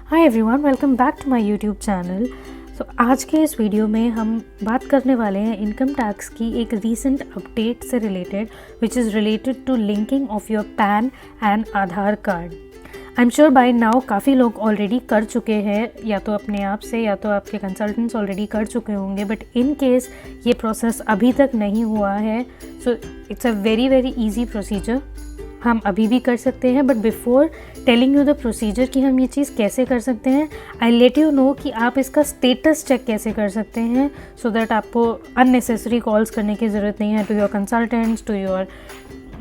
Hi everyone, welcome back to my YouTube channel. आज के इस वीडियो में हम बात करने वाले हैं इनकम टैक्स की एक रीसेंट अपडेट से related, which is related to linking of your PAN and Aadhaar card. I am sure by now काफ़ी लोग ऑलरेडी कर चुके हैं, या तो अपने आप से या तो आपके कंसल्टेंट्स ऑलरेडी कर चुके होंगे, बट इन केस ये प्रोसेस अभी तक नहीं हुआ है, so it's a very very easy procedure. हम अभी भी कर सकते हैं, but before telling you the procedure कि हम ये चीज़ कैसे कर सकते हैं, आई लेट यू नो कि आप इसका स्टेटस चेक कैसे कर सकते हैं, सो दैट आपको अननेसेसरी कॉल्स करने की ज़रूरत नहीं है to your consultants, to your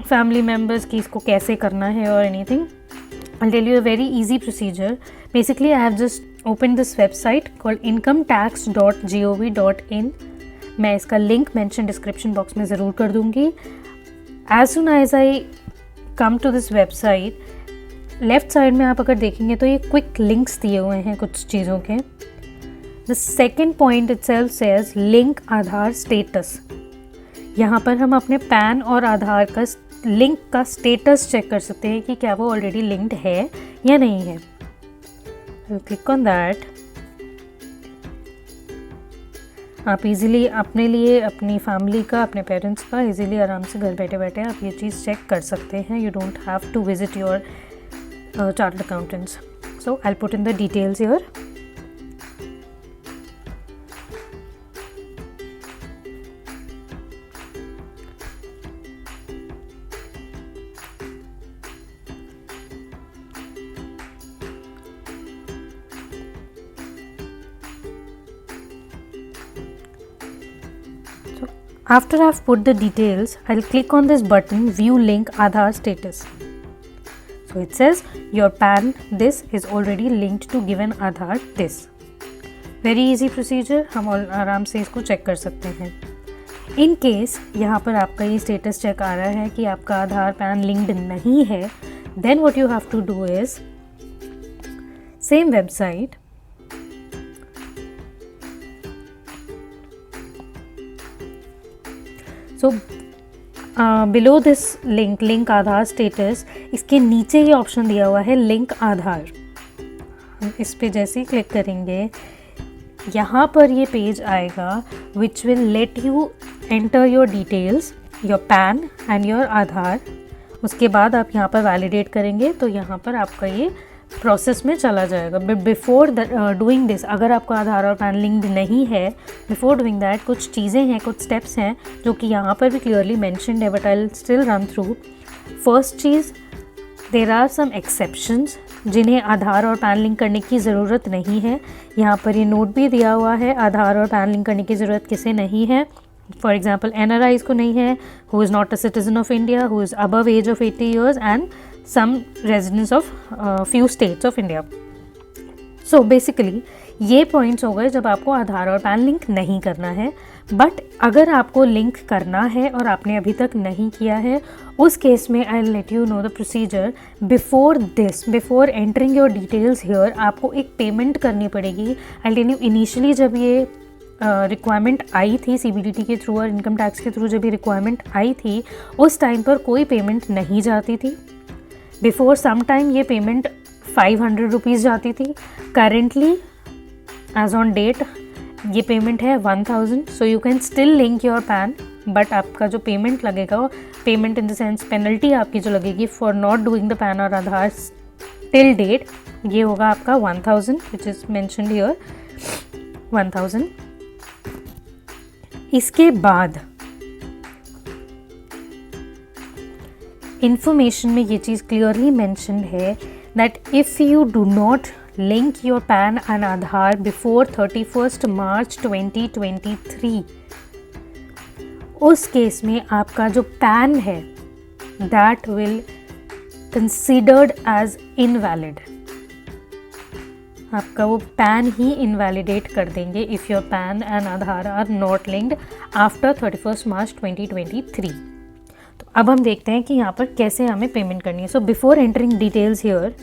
family members कि इसको कैसे करना है और anything. I'll tell you a very easy procedure. Basically, I have just opened this website called incometax.gov.in. मैं इसका लिंक मेंशन डिस्क्रिप्शन बॉक्स में ज़रूर कर दूँगी। As soon as I come to this website, left side में आप अगर देखेंगे तो ये क्विक लिंक्स दिए हुए हैं कुछ चीज़ों के। The second point itself says link Aadhaar status. यहाँ पर हम अपने पैन और आधार का लिंक का स्टेटस चेक कर सकते हैं कि क्या वो ऑलरेडी लिंक्ड है या नहीं है। Click on that. आप इजीली अपने लिए, अपनी फैमिली का, अपने पेरेंट्स का इजीली आराम से घर बैठे बैठे आप ये चीज़ चेक कर सकते हैं। You don't have to visit your chartered accountants. So I put in the details here. After I've put the details, I'll click on this button, View Link Aadhaar Status. So it says your PAN this is already linked to given Aadhaar this. Very easy procedure, हम आराम से इसको check कर सकते हैं। In case यहाँ पर आपका ये स्टेटस चेक आ रहा है कि आपका आधार पैन लिंक्ड नहीं है, then what you have to do is same website, so below this link Aadhaar status, इसके नीचे ये ऑप्शन दिया हुआ है लिंक आधार। हम इस पे जैसे ही क्लिक करेंगे यहाँ पर ये पेज आएगा which will let you enter your details, your PAN and your Aadhaar. उसके बाद आप यहाँ पर वैलिडेट करेंगे तो यहाँ पर आपका ये प्रोसेस में चला जाएगा। बट बिफोर डूइंग दिस, अगर आपका आधार और पैन लिंक्ड नहीं है, बिफोर डूइंग दैट कुछ चीज़ें हैं, कुछ स्टेप्स हैं जो कि यहाँ पर भी क्लियरली मैंशनड है, but I will still run through. First चीज़, देर आर सम एक्सेप्शंस जिन्हें आधार और पैन लिंक करने की ज़रूरत नहीं है। यहाँ पर ये नोट भी दिया हुआ है आधार और पैन लिंक करने की ज़रूरत किसे नहीं है। फॉर एग्जाम्पल NRIs को नहीं है, who is not a citizen of India, who is above age of 80 years and some residents of few states of India. So basically ये पॉइंट्स हो गए जब आपको आधार और पैन लिंक नहीं करना है। बट अगर आपको लिंक करना है और आपने अभी तक नहीं किया है, उस केस में I let you know the procedure. Before this, before entering your details here, आपको एक पेमेंट करनी पड़ेगी। आई टेल यू, इनिशियली जब ये रिक्वायरमेंट आई थी CBDT के थ्रू और इनकम टैक्स के थ्रू, जब ये रिक्वायरमेंट आई थी उस टाइम पर कोई पेमेंट नहीं जाती थी। बिफोर सम टाइम ये पेमेंट 500 रुपीज़ जाती थी। करेंटली एज ऑन डेट ये पेमेंट है 1000। So you can still link your pan, but आपका जो पेमेंट लगेगा, वो payment in the sense penalty आपकी जो लगेगी for not doing the pan और आधार टिल डेट, ये होगा आपका 1000, विच इज़ मैंशनड हियर 1000। इसके बाद इंफॉर्मेशन में ये चीज़ क्लियरली मैंशनड है that if you do not link your PAN and Aadhaar before 31 March 2023, उस केस में आपका जो पैन है that will considered as invalid. आपका वो पैन ही इनवैलिडेट कर देंगे if your PAN and Aadhaar are not linked after 31 March 2023। तो अब हम देखते हैं कि यहाँ पर कैसे हमें पेमेंट करनी है। So before entering details here,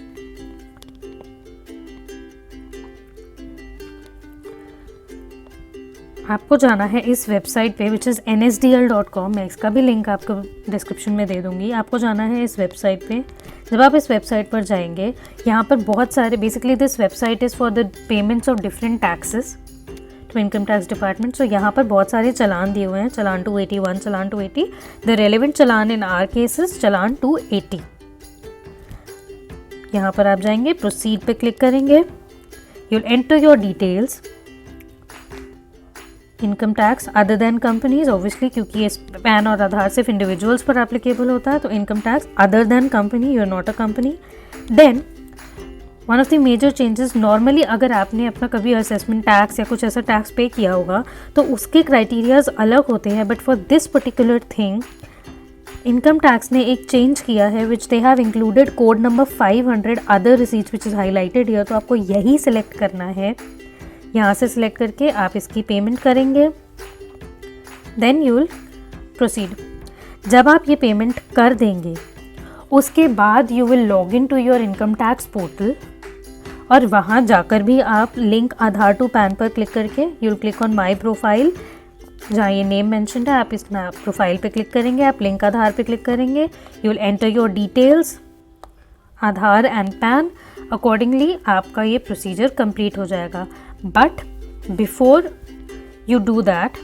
आपको जाना है इस वेबसाइट पे विच इज़ nsdl.com। मैं इसका भी लिंक आपको डिस्क्रिप्शन में दे दूँगी। आपको जाना है इस वेबसाइट पे। जब आप इस वेबसाइट पर जाएंगे, यहाँ पर बहुत सारे, basically this website is for the payments of different taxes to income tax department. So यहाँ पर बहुत सारे चालान दिए हुए हैं, challan 281, challan 280, the relevant challan in our cases challan 280। यहाँ पर आप जाएंगे, प्रोसीड पे क्लिक करेंगे, you will enter your details, income tax other than companies, obviously क्योंकि ये पैन और आधार सिर्फ इंडिविजुअल्स पर एप्लीकेबल होता है, तो income tax other than company, you are not a company. Then one of the major changes, normally अगर आपने अपना कभी असेसमेंट टैक्स या कुछ ऐसा टैक्स पे किया होगा तो उसके क्राइटेरियाज अलग होते हैं, but for this particular thing income tax ने एक चेंज किया है which they have included code number 500 other receipts which is highlighted here. तो आपको यही सिलेक्ट करना है, यहाँ से सिलेक्ट करके आप इसकी पेमेंट करेंगे, देन यू विल प्रोसीड। जब आप ये पेमेंट कर देंगे उसके बाद you will log in to your income tax portal, और वहाँ जाकर भी आप लिंक आधार टू पैन पर क्लिक करके you will click on my profile, जहाँ ये नेम मेंशन्ड है आप इस प्रोफाइल पे क्लिक करेंगे, आप लिंक आधार पे क्लिक करेंगे, you will enter your details Aadhaar and pan, accordingly आपका ये प्रोसीजर कंप्लीट हो जाएगा। But before you do that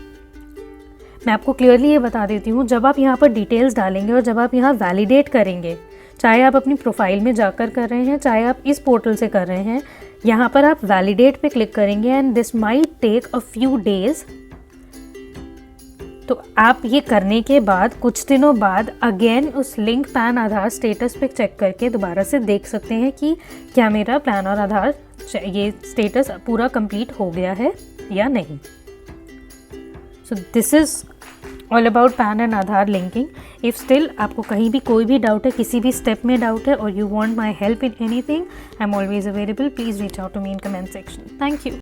मैं आपको क्लियरली ये बता देती हूँ, जब आप यहाँ पर डिटेल्स डालेंगे और जब आप यहाँ वैलिडेट करेंगे, चाहे आप अपनी प्रोफाइल में जाकर कर रहे हैं चाहे आप इस पोर्टल से कर रहे हैं, यहाँ पर आप वैलिडेट पे क्लिक करेंगे and this might take a few days. तो आप ये करने के बाद कुछ दिनों बाद अगेन उस लिंक पैन आधार स्टेटस पे चेक करके दोबारा से देख सकते हैं कि क्या मेरा पैन और आधार ये स्टेटस पूरा कंप्लीट हो गया है या नहीं। So this is all about pan and Aadhaar linking. If still आपको कहीं भी कोई भी डाउट है, किसी भी स्टेप में डाउट है और you want my help in anything, I am always available. Please reach out to me in comment section. Thank you.